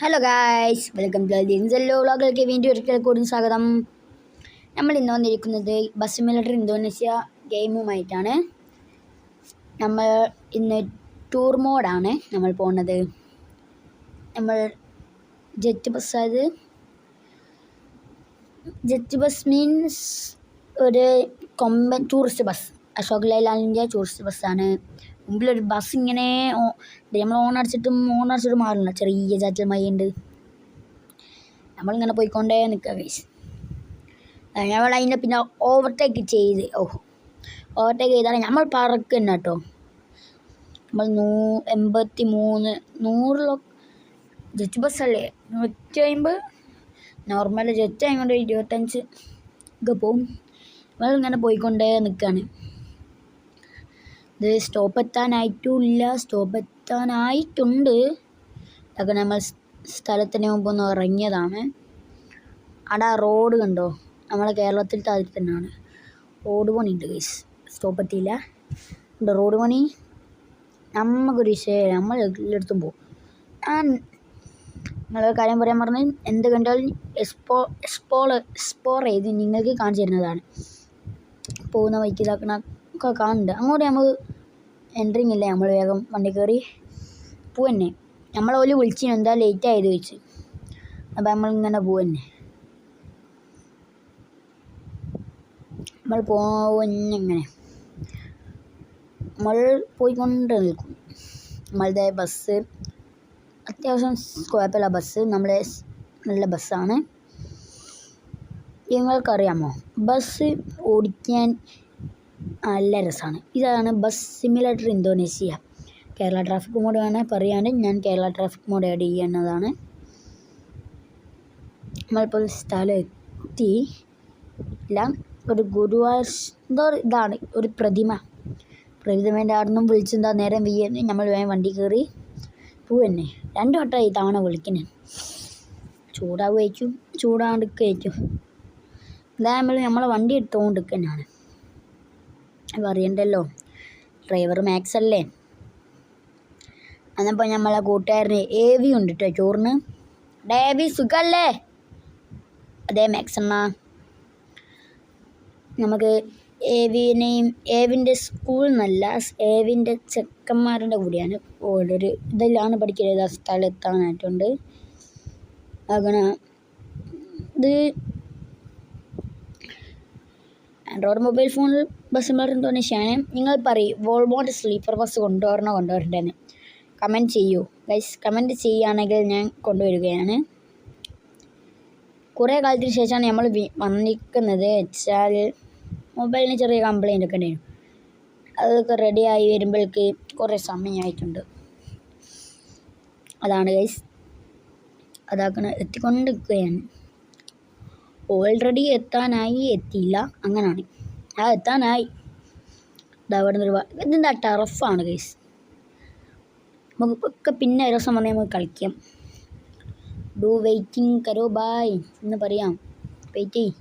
Hello guys, welcome to ദിൻസെല്ലോ വ്ളോഗിലേക്ക് വീണ്ടും ഒരിക്കൽ കൂടി സ്വാഗതം. നമ്മൾ ഇന്ന് വന്നിരിക്കുന്നത് ബസ് സിമുലേറ്റർ ഇന്തോനേഷ്യ ഗെയിമുമായിട്ടാണ്. നമ്മൾ ഇന്ന് ടൂർ മോഡാണ് നമ്മൾ പോകുന്നത്. നമ്മൾ ജെറ്റ് ബസ് മീൻസ് ഒരു ടൂറിസ്റ്റ് ബസ്, അശോക് ലൈലാൻഡിൻ്റെ ടൂറിസ്റ്റ് ബസ്സാണ്. മുമ്പിലൊരു ബസ് ഇങ്ങനെ നമ്മൾ ഓണടിച്ചിട്ടും മാറില്ല, ചെറിയ ചാറ്റൽ മഴയുണ്ട്. നമ്മളിങ്ങനെ പോയിക്കൊണ്ടേ നിൽക്കുക ഗൈസ്. നമ്മൾ അതിനെ പിന്നെ ഓവർടേക്ക് ചെയ്താൽ നമ്മൾ പറക്കുന്ന കേട്ടോ. നമ്മൾ 83 100 ജെറ്റ് ബസ്സല്ലേ, 150 നോർമൽ ജെറ്റ് ആയതുകൊണ്ട് 25 ഒക്കെ പോവും. നമ്മളിങ്ങനെ പോയിക്കൊണ്ടേ നിൽക്കുകയാണ്. ഇത് സ്റ്റോപ്പ് എത്താനായിട്ടുണ്ട്. അതൊക്കെ നമ്മൾ സ്ഥലത്തിന് മുമ്പ് ഒന്ന് ഇറങ്ങിയതാണ്. അവിടെ റോഡ് കണ്ടോ, നമ്മളെ കേരളത്തിലത്തെ അതിൽ തന്നെയാണ്. റോഡ് പണിയുണ്ട് ഗൈസ്, സ്റ്റോപ്പ് എത്തിയില്ല. റോഡ് പണി നമുക്കൊരു വിഷയം, നമ്മൾ എല്ലായിടത്തും പോകും. നിങ്ങളൊരു കാര്യം പറയാൻ പറഞ്ഞ് എന്ത് കണ്ടാലും എക്സ്പ്ലോർ ചെയ്ത് നിങ്ങൾക്ക് കാണിച്ചു തരുന്നതാണ്. പോകുന്ന വഴിക്ക് ഇതാക്കണൊക്കെ കാണുന്നുണ്ട്. അങ്ങോട്ട് നമുക്ക് എൻട്രിങ് ഇല്ല, നമ്മൾ വേഗം വണ്ടി കയറി പോവന്നെ. നമ്മളോല് വിളിച്ചു എന്താ ലേറ്റ് ആയത് ചോദിച്ച്. അപ്പം നമ്മളിങ്ങനെ പോവന്നെ. നമ്മൾ പോവന്നെങ്ങനെ നമ്മൾ പോയിക്കൊണ്ട് നിൽക്കും. നമ്മളുടെ ബസ് അത്യാവശ്യം കുഴപ്പമില്ല. ബസ് നമ്മളെ നല്ല ബസ്സാണ്. നിങ്ങൾക്കറിയാമോ, ബസ് ഓടിക്കാൻ നല്ല രസമാണ്. ഇതാണ് bus simulator Indonesia. Kerala traffic mode വേണേൽ പറയുകയാണെങ്കിൽ ഞാൻ കേരള ട്രാഫിക് മോഡ് ആഡ് ചെയ്യുന്നതാണ്. നമ്മളിപ്പോൾ സ്ഥലം എത്തി. ഒരു ഗുരുവായൂർ ഇതാണ് ഒരു പ്രതിമേൻ്റെ അവിടെ നിന്നും വിളിച്ചെന്താ നേരം വീഴുന്നു. നമ്മൾ വേഗം വണ്ടി കയറി പോവന്നെ. 2 വട്ടമായി തവണ വിളിക്കുന്നത്. ചൂടാണ്ടിരിക്കും. ഇതാകുമ്പോൾ നമ്മളെ വണ്ടി എടുത്തുകൊണ്ട് തന്നെയാണ്. പറയണ്ടല്ലോ, ഡ്രൈവർ മാക്സ് അല്ലേ. എന്നപ്പോൾ നമ്മളെ കൂട്ടുകാരന് ഏവി ഉണ്ട് കേട്ടോ ചോറിന്. ഡേവി സുഖല്ലേ? അതേ മാക്സ് അണ്ണ. നമുക്ക് ഏവിൻ്റെ സ്കൂളിൽ നിന്നല്ല, ഏവിൻ്റെ ചെക്കന്മാരുടെ കൂടിയാണ്. ഓരോരു ഇതിലാണ് പഠിക്കുന്നത്. സ്ഥലത്താനായിട്ടുണ്ട്. അങ്ങനെ ഇത് ആൻഡ്രോയിഡ് മൊബൈൽ ഫോണിൽ ബസ് സിമുലേറ്റർ ഇന്തോനേഷ്യയാണ്. നിങ്ങൾ പറയും വോൾവോൻ്റെ സ്ലീപ്പർ ബസ് കൊണ്ടുവരണ്ടെന്ന് കമൻറ്റ് ചെയ്യൂ ഗൈസ്. കമൻറ്റ് ചെയ്യുകയാണെങ്കിൽ ഞാൻ കൊണ്ടുവരികയാണ്. കുറേ കാലത്തിന് ശേഷമാണ് നമ്മൾ വന്നിരിക്കുന്നത്. വെച്ചാൽ മൊബൈലിന് ചെറിയ കംപ്ലൈൻ്റ് ഒക്കെ ഉണ്ടായിരുന്നു. അതൊക്കെ റെഡിയായി വരുമ്പോഴേക്ക് കുറേ സമയമായിട്ടുണ്ട്. അതാണ് ഗൈസ്, എത്തിക്കൊണ്ടിരിക്കുകയാണ്. ഓൾറെഡി എത്തിയില്ല, അങ്ങനെയാണ്. എത്താനായി. ഇതിൻ്റെ ടറഫാണ് ഗൈസ്. നമുക്കൊക്കെ പിന്നെ ഒരു ദിവസം വന്നാൽ നമുക്ക് കളിക്കാം. ഡു വെയിറ്റിംഗ് കരോ ബായ് എന്ന് പറയാം. വെയിറ്റ് ചെയ്യ്.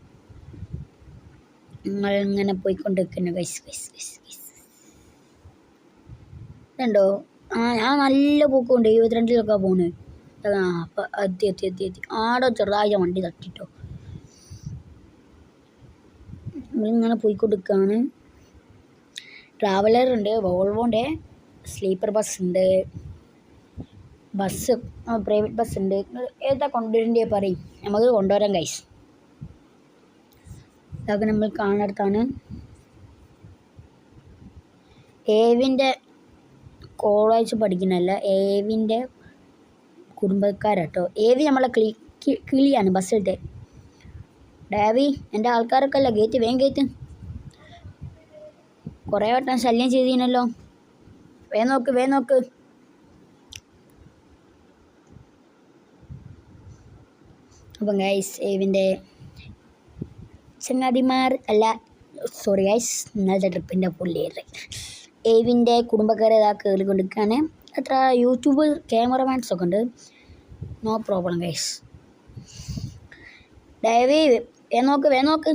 നമ്മളിങ്ങനെ പോയിക്കൊണ്ടിരിക്കുന്നു ഗൈസ്. ഇതുണ്ടോ, ഞാൻ നല്ല പോക്കുണ്ട്. 72 പോകുന്നത്. അപ്പം എത്തി. ആടെ ചെറുതായ വണ്ടി തട്ടിട്ടോ. നമ്മളിങ്ങനെ പോയിക്കൊണ്ടിരിക്കുകയാണ്. ട്രാവലർ ഉണ്ട്, വോൾവോൻ്റെ സ്ലീപ്പർ ബസ് ഉണ്ട്, പ്രൈവറ്റ് ബസ് ഉണ്ട്. ഏതാ കൊണ്ടുവരേണ്ടത് പറയും, നമുക്ക് കൊണ്ടുവരാം ഗൈസ്. ഇതൊക്കെ നമ്മൾ കാണുന്നിടത്താണ് ഏവിൻ്റെ കോളേജ് പഠിക്കുന്നതല്ല, ഏവിൻ്റെ കുടുംബക്കാരാട്ടോ. ഏവി നമ്മളെ കിളിയാണ് ബസ്സിലത്തെ. ഡേവി, എൻ്റെ ആൾക്കാരൊക്കെ അല്ല, വേഗം ഗേറ്റ്. കുറേ വട്ടം ശല്യം ചെയ്തീനല്ലോ. വേഗം നോക്ക്. അപ്പം ഗൈസ്, ഏവിൻ്റെ ചങ്ങാതിമാർ അല്ല, സോറി ഗൈസ്, ഇന്നലത്തെ ട്രിപ്പിൻ്റെ പുള്ളിയേറെ ഏവിൻ്റെ കുടുംബക്കാരെ കയറിക്കൊണ്ടിരിക്കുകയാണ്. അത്ര യൂട്യൂബ് ക്യാമറമാൻസൊക്കെ ഉണ്ട്. No problem guys. ഡേവി വേഗം നോക്ക്.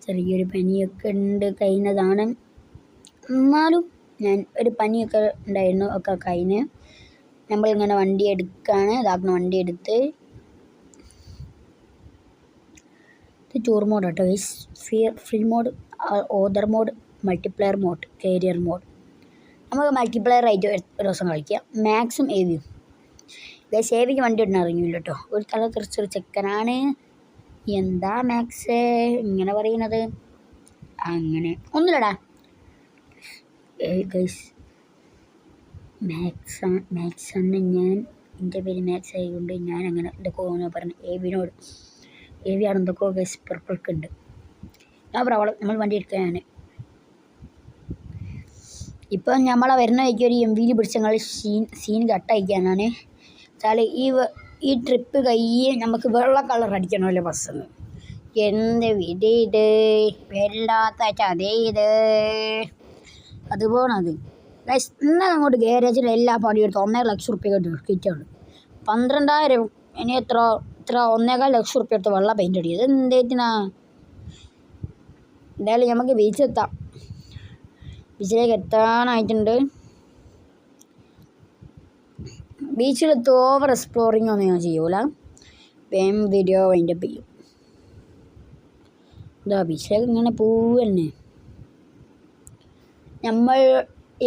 ചെറിയൊരു പനിയൊക്കെ ഉണ്ട്, കഴിഞ്ഞതാണ്. എന്നാലും ഞാൻ ഒരു പനിയൊക്കെ ഉണ്ടായിരുന്നു ഒക്കെ കഴിഞ്ഞ് നമ്മളിങ്ങനെ വണ്ടി എടുക്കുകയാണ്. ഇതാക്കുന്ന വണ്ടി എടുത്ത് ഇത് ടൂർ മോഡ് കേട്ടോ guys. Free mode, other mode, multiplayer mode, career mode. നമുക്ക് മൾട്ടിപ്ലെയർ ആയിട്ട് ഒരു ദിവസം കളിക്കാം. മാക്സും ഏവിയും ഗൈസ്. ഏവിക്ക് വണ്ടി ഒന്നും ഇറങ്ങിയില്ല കേട്ടോ. ഒരു തല തെറിച്ചൊരു ചെക്കനാണ്. എന്താ മാക്സ് ഇങ്ങനെ പറയുന്നത്? അങ്ങനെ ഒന്നുമില്ലടാ ഗൈസ്. മാക്സ് ആണ് ഞാൻ. എൻ്റെ പേര് മാക്സ് ആയതുകൊണ്ട് ഞാൻ അങ്ങനെ എന്തൊക്കെയോ പറഞ്ഞു ഏവിനോട്. ഏവിയാണ് എന്തൊക്കെയോ ഗൈസ് പെർപ്പർക്ക് ഉണ്ട്. ഞാൻ പ്രവളം നമ്മൾ വണ്ടി എടുക്കാനാണ്. ഇപ്പം നമ്മളെ വരുന്ന വഴിക്ക് ഒരു MV പിടിച്ച ഞങ്ങൾ സീൻ കട്ടയക്കാനാണ്. വെച്ചാൽ ഈ ട്രിപ്പ് കഴിയേ നമുക്ക് വെള്ള കളർ അടിക്കണമല്ലോ ബസ്സിന്. എന്ത് വിധി ഇത്, വല്ലാത്ത ചതേ ഇത്. അതുപോണത് ഗൈസ്. എന്നാൽ അങ്ങോട്ട് ഗാരേജിൽ എല്ലാ പണിയെടുത്ത് 1.5 ലക്ഷം റുപ്യ കിറ്റാണ്. 12,000 ഇനി എത്ര 1.25 ലക്ഷം റുപ്യ എടുത്ത് വെള്ള പെയിൻ്റ് അടിയത് എന്തേറ്റിനാ? എന്തായാലും നമുക്ക് ബീച്ചിലെത്താം. ബീച്ചിലേക്ക് എത്താനായിട്ടുണ്ട്. ബീച്ചിലെത്തി ഓവർ എക്സ്പ്ലോറിങ് ഒന്നും ഞാൻ ചെയ്യൂല. വേം വീഡിയോ വൈൻഡപ്പ് ചെയ്യും. ഇതാ ബീച്ചിലേക്ക് ഇങ്ങനെ പോവന്നെ. നമ്മൾ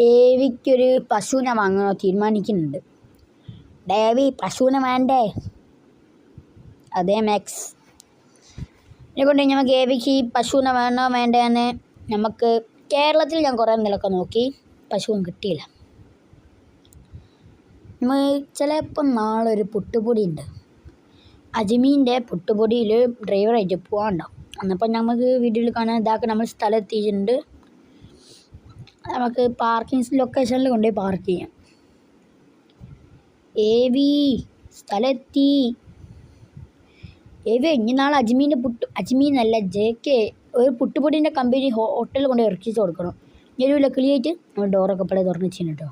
ഏവിക്കൊരു പശുവിനെ വാങ്ങണോ തീരുമാനിക്കുന്നുണ്ട്. ഡേവി പശുവിനെ വേണ്ടേ? അതേ മാക്സ്. ഇതിനെക്കൊണ്ട് നമുക്ക് ഏവിക്ക് പശുവിനെ വേണോ വേണ്ടേന്ന് നമുക്ക് കേരളത്തിൽ ഞാൻ കുറേ നിലയൊക്കെ നോക്കി, പശുവും കിട്ടിയില്ല. നമ്മൾ ചിലപ്പോൾ നാളെ ഒരു പുട്ടുപൊടി ഉണ്ട്. അജ്മീൻ്റെ പുട്ടുപൊടിയിൽ ഡ്രൈവറായിട്ട് പോകാനുണ്ടാവും. അന്നപ്പം നമുക്ക് വീഡിയോയിൽ കാണാൻ ഇതാക്കി നമ്മൾ സ്ഥലം എത്തിയിട്ടുണ്ട്. നമുക്ക് പാർക്കിംഗ് ലൊക്കേഷനിൽ കൊണ്ടുപോയി പാർക്ക് ചെയ്യാം. ഏവി സ്ഥലമെത്തി. ഏവി ഇനി നാളെ അജ്മീനല്ല JK ഒരു പുട്ടുപൊടിൻ്റെ കമ്പനി ഹോട്ടലിൽ കൊണ്ട് ഇറക്കിച്ച് കൊടുക്കണം. ഒരു ലക്കിളിയായിട്ട് നമ്മൾ ഡോറൊക്കെ പല തുറന്ന് വെച്ചിട്ടുണ്ട് കേട്ടോ.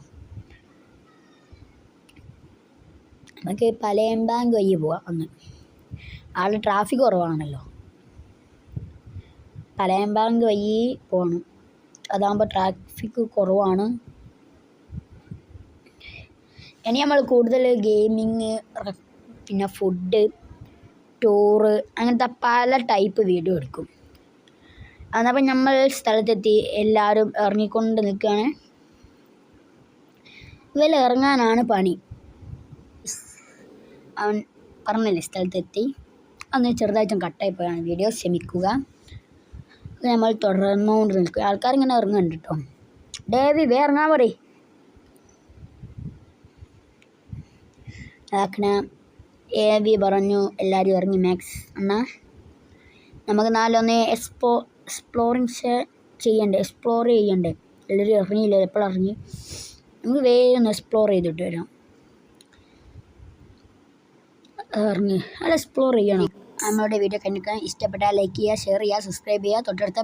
നമുക്ക് പലയമ്പാങ്ക് വഴി പോവാം. അന്ന് ആളുടെ ട്രാഫിക് കുറവാണല്ലോ. പലയമ്പാങ്ക് വഴി പോകണം. അതാകുമ്പോൾ ട്രാഫിക് കുറവാണ്. ഇനി നമ്മൾ കൂടുതൽ ഗെയിമിങ്, പിന്നെ ഫുഡ്, ടൂറ്, അങ്ങനത്തെ പല ടൈപ്പ് വീഡിയോ എടുക്കും. അതപ്പം നമ്മൾ സ്ഥലത്തെത്തി. എല്ലാവരും ഇറങ്ങിക്കൊണ്ട് നിൽക്കുകയാണ്. ഇവയിൽ ഇറങ്ങാനാണ് പണി. അവൻ പറഞ്ഞില്ലേ സ്ഥലത്തെത്തി. അന്ന് ചെറുതായിട്ടും കട്ടായിപ്പോയാണ് വീഡിയോ, ക്ഷമിക്കുക. നമ്മൾ തുടർന്നുകൊണ്ട് നിൽക്കുക. ആൾക്കാരിങ്ങനെ ഇറങ്ങുന്നുണ്ട് കേട്ടോ. ഡേവി ഇറങ്ങാൻ പറയും. ആക്കണ ഏവി പറഞ്ഞു എല്ലാവരും ഇറങ്ങി. മാക്സ് എന്നാൽ നമുക്ക് നാലൊന്ന് എക്സ്പ്ലോർ ചെയ്യണ്ടേ. എല്ലാവരും ഇറങ്ങിയില്ല. എപ്പോഴിറങ്ങി നമുക്ക് വേഗം ഒന്ന് എക്സ്പ്ലോർ ചെയ്തിട്ട് വരാം. ഇറങ്ങി അത് എക്സ്പ്ലോർ ചെയ്യണം. നമ്മളുടെ വീഡിയോ കണ്ടിരിക്കാൻ ഇഷ്ടപ്പെട്ടാൽ ലൈക്ക് ചെയ്യുക, ഷെയർ ചെയ്യുക, സബ്സ്ക്രൈബ് ചെയ്യുക. തൊട്ടടുത്ത